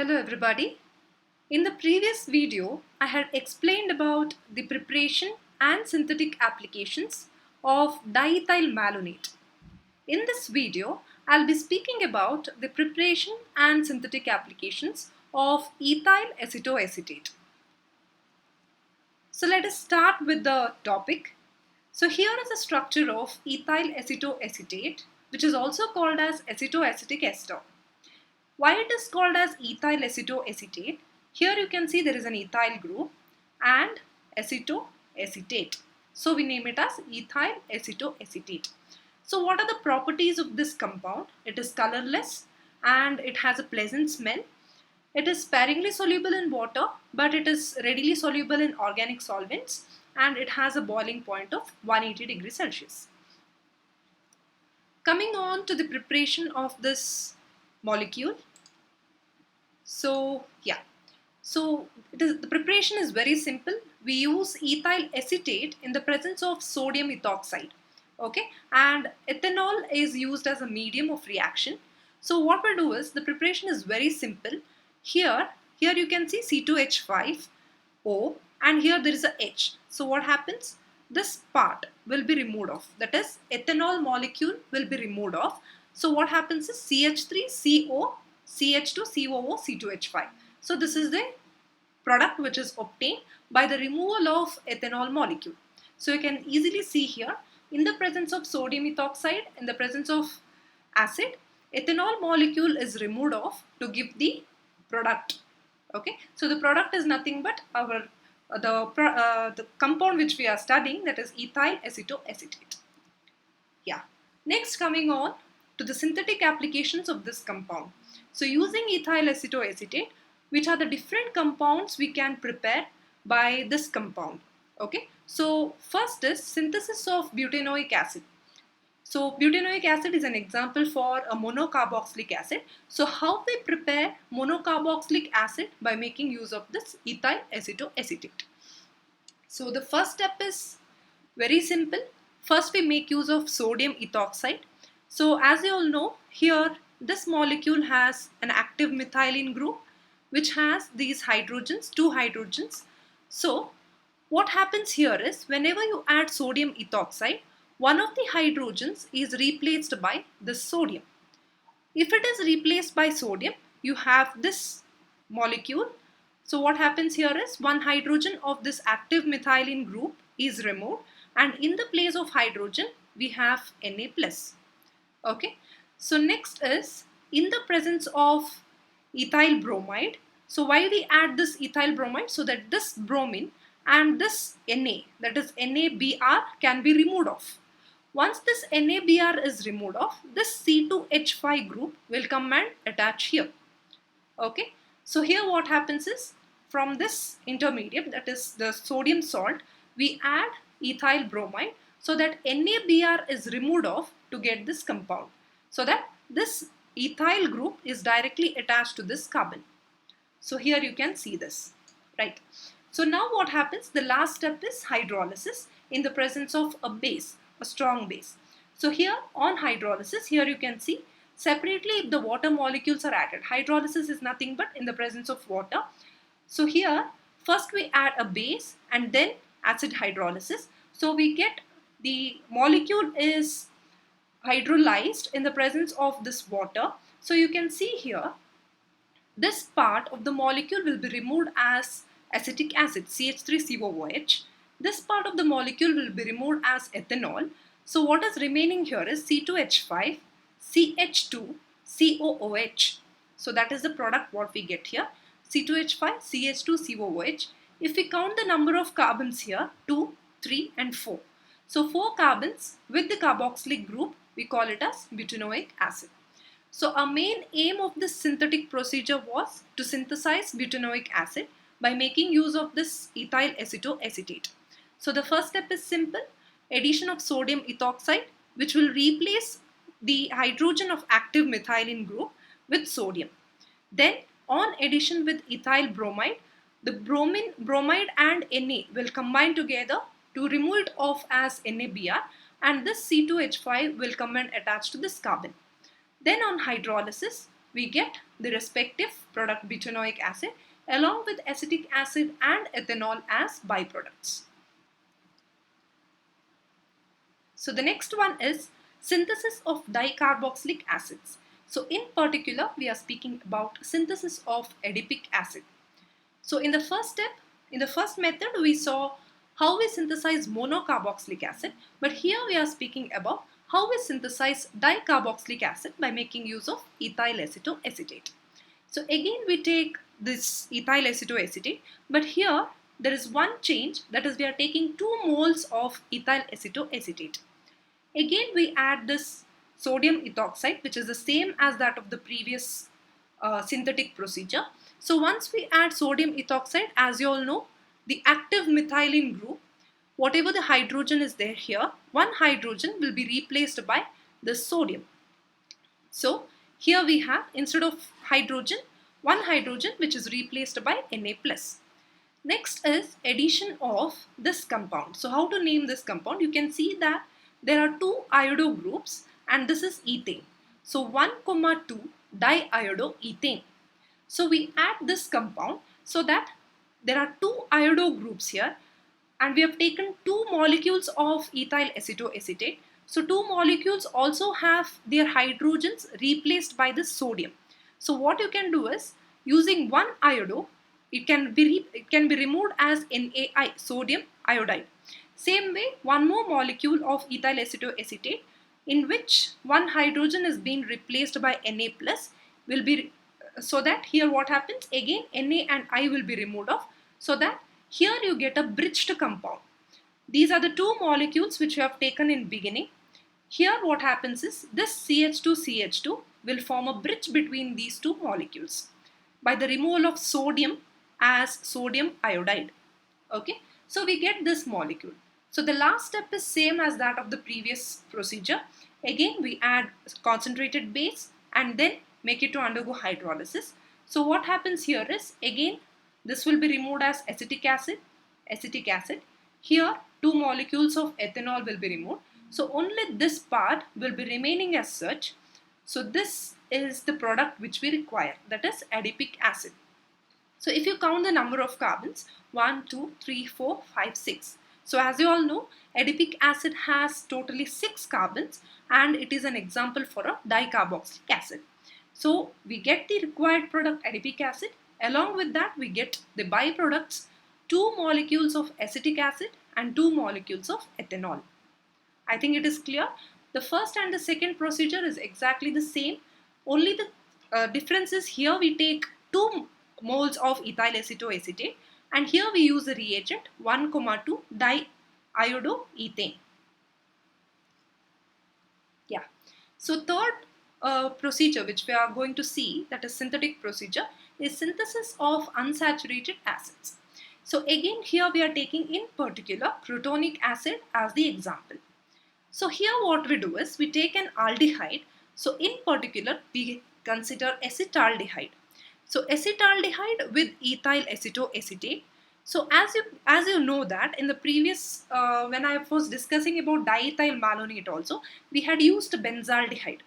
Hello everybody. In the previous video, I had explained about the preparation and synthetic applications of diethyl malonate. In this video, I'll be speaking about the preparation and synthetic applications of ethyl acetoacetate. So let us start with the topic. So here is the structure of ethyl acetoacetate, which is also called as acetoacetic ester. Why it is called as ethyl acetoacetate? Here you can see there is an ethyl group and acetoacetate. So we name it as ethyl acetoacetate. So what are the properties of this compound? It is colorless and it has a pleasant smell. It is sparingly soluble in water, but it is readily soluble in organic solvents, and it has a boiling point of 180 degrees Celsius. Coming on to the preparation of this molecule. So the preparation is very simple. We use ethyl acetate in the presence of sodium ethoxide. Okay, and ethanol is used as a medium of reaction. So what we do is the preparation is very simple. Here you can see C2H5O, and here there is a H. So what happens? This part will be removed off. That is, ethanol molecule will be removed off. So what happens is CH3CO, CH2, COO, C2H5. So this is the product which is obtained by the removal of ethanol molecule. So you can easily see here, in the presence of sodium ethoxide, in the presence of acid, ethanol molecule is removed off to give the product. Okay, so the product is nothing but our the compound which we are studying, that is ethyl acetoacetate. Yeah. Next, coming on to the synthetic applications of this compound. So using ethyl acetoacetate, which are the different compounds we can prepare by this compound. Okay, so first is synthesis of butanoic acid. So butanoic acid is an example for a monocarboxylic acid. So how we prepare monocarboxylic acid? By making use of this ethyl acetoacetate. So the first step is very simple. First we make use of sodium ethoxide. So as you all know, here this molecule has an active methylene group which has these hydrogens, two hydrogens. So what happens here is, whenever you add sodium ethoxide, one of the hydrogens is replaced by this sodium. If it is replaced by sodium, you have this molecule. So what happens here is, one hydrogen of this active methylene group is removed, and in the place of hydrogen we have Na+. Okay, so next is, in the presence of ethyl bromide. So why we add this ethyl bromide? So that this bromine and this Na, that is NaBr, can be removed off. Once this NaBr is removed off, this C2H5 group will come and attach here. Okay, so here what happens is, from this intermediate, that is the sodium salt, we add ethyl bromide so that NaBr is removed off to get this compound, so that this ethyl group is directly attached to this carbon. So here you can see this, right? So now what happens? The last step is hydrolysis in the presence of a base, a strong base. So here on hydrolysis, here you can see separately if the water molecules are added. Hydrolysis is nothing but in the presence of water. So here first we add a base and then acid hydrolysis. So we get the molecule is hydrolyzed in the presence of this water. So you can see here, this part of the molecule will be removed as acetic acid, CH3COOH. This part of the molecule will be removed as ethanol. So what is remaining here is C2H5, CH2, COOH. So that is the product what we get here, C2H5, CH2, COOH. If we count the number of carbons here, 2, 3 and 4. So 4 carbons with the carboxylic group, we call it as butanoic acid. So our main aim of this synthetic procedure was to synthesize butanoic acid by making use of this ethyl acetoacetate. So the first step is simple, addition of sodium ethoxide, which will replace the hydrogen of active methylene group with sodium. Then on addition with ethyl bromide, the bromide and Na will combine together to remove it off as NaBr, and this C2H5 will come and attach to this carbon. Then on hydrolysis, we get the respective product butanoic acid along with acetic acid and ethanol as byproducts. So the next one is synthesis of dicarboxylic acids. So in particular, we are speaking about synthesis of adipic acid. So in the first step, in the first method, we saw how we synthesize monocarboxylic acid, but here we are speaking about how we synthesize dicarboxylic acid by making use of ethyl acetoacetate. So again we take this ethyl acetoacetate, but here there is one change, that is we are taking 2 moles of ethyl acetoacetate. Again we add this sodium ethoxide, which is the same as that of the previous synthetic procedure. So once we add sodium ethoxide, as you all know, the active methylene group, whatever the hydrogen is there here, one hydrogen will be replaced by the sodium. So here we have, instead of hydrogen, one hydrogen which is replaced by Na+. Next is addition of this compound. So how to name this compound? You can see that there are 2 iodo groups and this is ethane. So 1,2 diiodoethane. So we add this compound so that there are 2 iodo groups here and we have taken 2 molecules of ethyl acetoacetate. So 2 molecules also have their hydrogens replaced by the sodium. So what you can do is, using one iodo, it can be removed as NaI, sodium iodide. Same way, one more molecule of ethyl acetoacetate, in which one hydrogen is being replaced by Na plus, will be, so that here what happens, again Na and I will be removed off, so that here you get a bridged compound. These are the 2 molecules which you have taken in beginning. Here what happens is, this CH2CH2 will form a bridge between these 2 molecules by the removal of sodium as sodium iodide. Okay, so we get this molecule. So the last step is same as that of the previous procedure. Again we add concentrated base and then make it to undergo hydrolysis. So what happens here is, again this will be removed as acetic acid. Here 2 molecules of ethanol will be removed. So only this part will be remaining as such. So this is the product which we require, that is adipic acid. So if you count the number of carbons, 1, 2, 3, 4, 5, 6. So as you all know, adipic acid has totally 6 carbons and it is an example for a dicarboxylic acid. So we get the required product adipic acid. Along with that we get the byproducts, 2 molecules of acetic acid and 2 molecules of ethanol. I think it is clear. The first and the second procedure is exactly the same. Only the difference is, here we take 2 moles of ethyl acetoacetate and here we use the reagent 1,2 diiodoethane. Yeah. So third procedure which we are going to see, that is synthetic procedure, is synthesis of unsaturated acids. So again here we are taking in particular protonic acid as the example. So here what we do is, we take an aldehyde. So in particular we consider acetaldehyde. So acetaldehyde with ethyl acetoacetate. So as you know that in the previous when I was discussing about diethyl malonate also, we had used benzaldehyde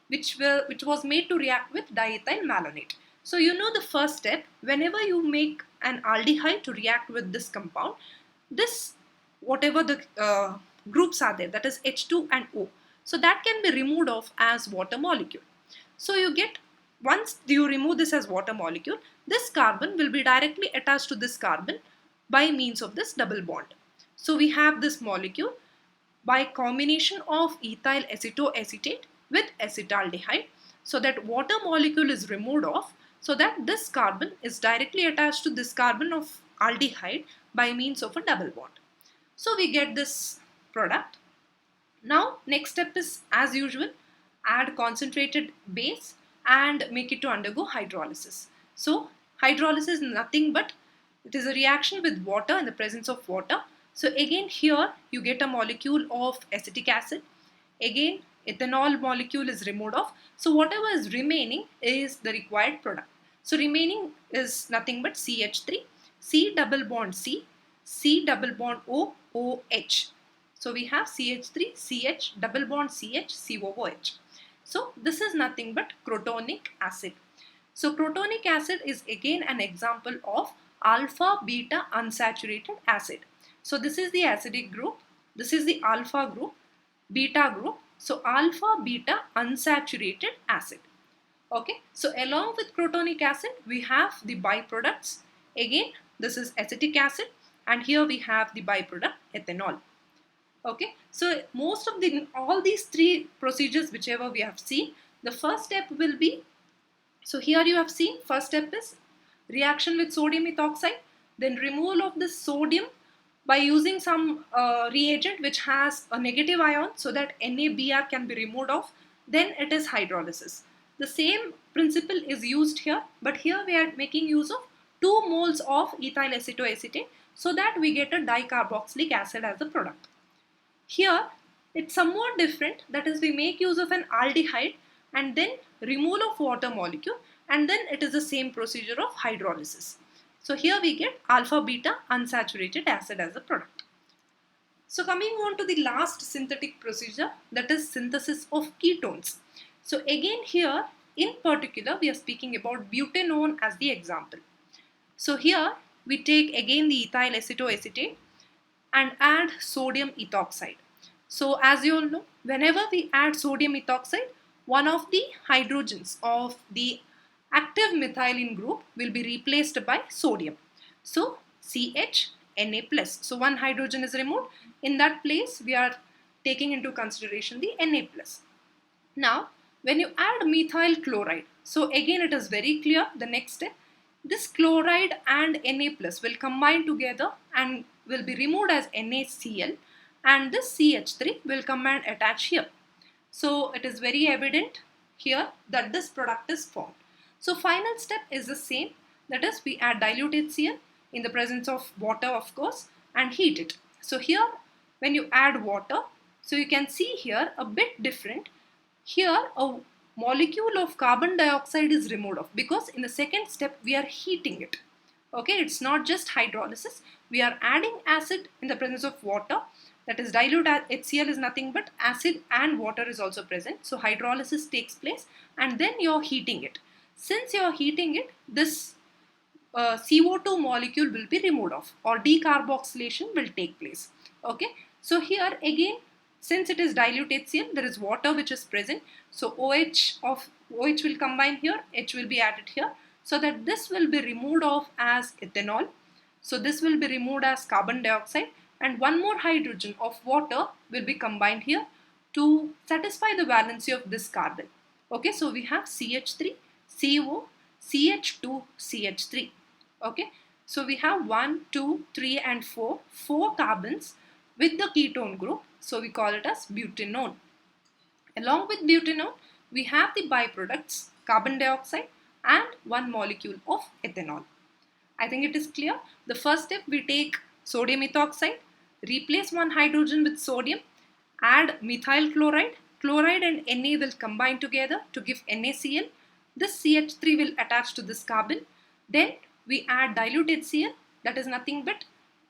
which was made to react with diethyl malonate. So you know the first step, whenever you make an aldehyde to react with this compound, this whatever the groups are there, that is H2 and O, so that can be removed off as water molecule. So you get, once you remove this as water molecule, this carbon will be directly attached to this carbon by means of this double bond. So we have this molecule by combination of ethyl acetoacetate with acetaldehyde, so that water molecule is removed off, so that this carbon is directly attached to this carbon of aldehyde by means of a double bond. So we get this product. Now next step is, as usual, add concentrated base and make it to undergo hydrolysis. So hydrolysis is nothing but, it is a reaction with water in the presence of water. So again here you get a molecule of acetic acid. Again ethanol molecule is removed off. So whatever is remaining is the required product. So remaining is nothing but CH3, C double bond C, C double bond O, OH. So we have CH3, CH, double bond CH, COOH. So this is nothing but crotonic acid. So crotonic acid is again an example of alpha beta unsaturated acid. So this is the acidic group, this is the alpha group, beta group. So alpha beta unsaturated acid. Okay, so along with crotonic acid we have the byproducts. Again, this is acetic acid, and here we have the byproduct ethanol. Okay, so most of all these three procedures whichever we have seen, the first step will be, so here you have seen first step is reaction with sodium ethoxide, then removal of the sodium by using some reagent which has a negative ion so that NaBr can be removed off, then it is hydrolysis. The same principle is used here, but here we are making use of 2 moles of ethyl acetoacetate so that we get a dicarboxylic acid as a product. Here it's somewhat different, that is we make use of an aldehyde and then removal of water molecule, and then it is the same procedure of hydrolysis. So here we get alpha beta unsaturated acid as a product. So coming on to the last synthetic procedure, that is synthesis of ketones. So again here in particular we are speaking about butanone as the example. So here we take again the ethyl acetoacetate and add sodium ethoxide. So as you all know, whenever we add sodium ethoxide, one of the hydrogens of the active methylene group will be replaced by sodium. So CH Na+. So one hydrogen is removed. In that place we are taking into consideration the Na+. Now when you add methyl chloride, so again it is very clear the next step. This chloride and Na+ will combine together and will be removed as NaCl, and this CH3 will come and attach here. So it is very evident here that this product is formed. So final step is the same, that is we add dilute HCl in the presence of water of course and heat it. So here when you add water, so you can see here a bit different. Here a molecule of carbon dioxide is removed off because in the second step we are heating it. Okay, it's not just hydrolysis, we are adding acid in the presence of water, that is dilute HCl is nothing but acid and water is also present. So hydrolysis takes place and then you're heating it. Since you're heating it, this CO2 molecule will be removed off or decarboxylation will take place. Okay, so here again since it is dilute HCl, there is water which is present. So OH will combine here, H will be added here, so that this will be removed off as ethanol. So this will be removed as carbon dioxide, and one more hydrogen of water will be combined here to satisfy the valency of this carbon. Okay, so we have CH3, CO, CH2, CH3. Okay, so we have 1, 2, 3 and 4 carbons with the ketone group. So we call it as butanone. Along with butanone, we have the byproducts carbon dioxide and one molecule of ethanol. I think it is clear. The first step, we take sodium ethoxide, replace one hydrogen with sodium, add methyl chloride. Chloride and Na will combine together to give NaCl. This CH3 will attach to this carbon. Then we add dilute HCl, that is nothing but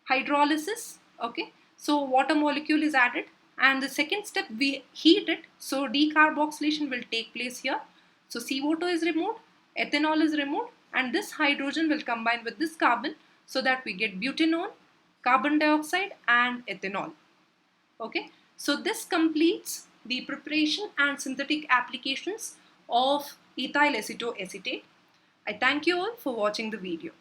hydrolysis. Okay, so water molecule is added, and the second step we heat it, so decarboxylation will take place here. So CO2 is removed, ethanol is removed, and this hydrogen will combine with this carbon so that we get butanone, carbon dioxide and ethanol. Okay, so this completes the preparation and synthetic applications of ethyl acetoacetate. I thank you all for watching the video.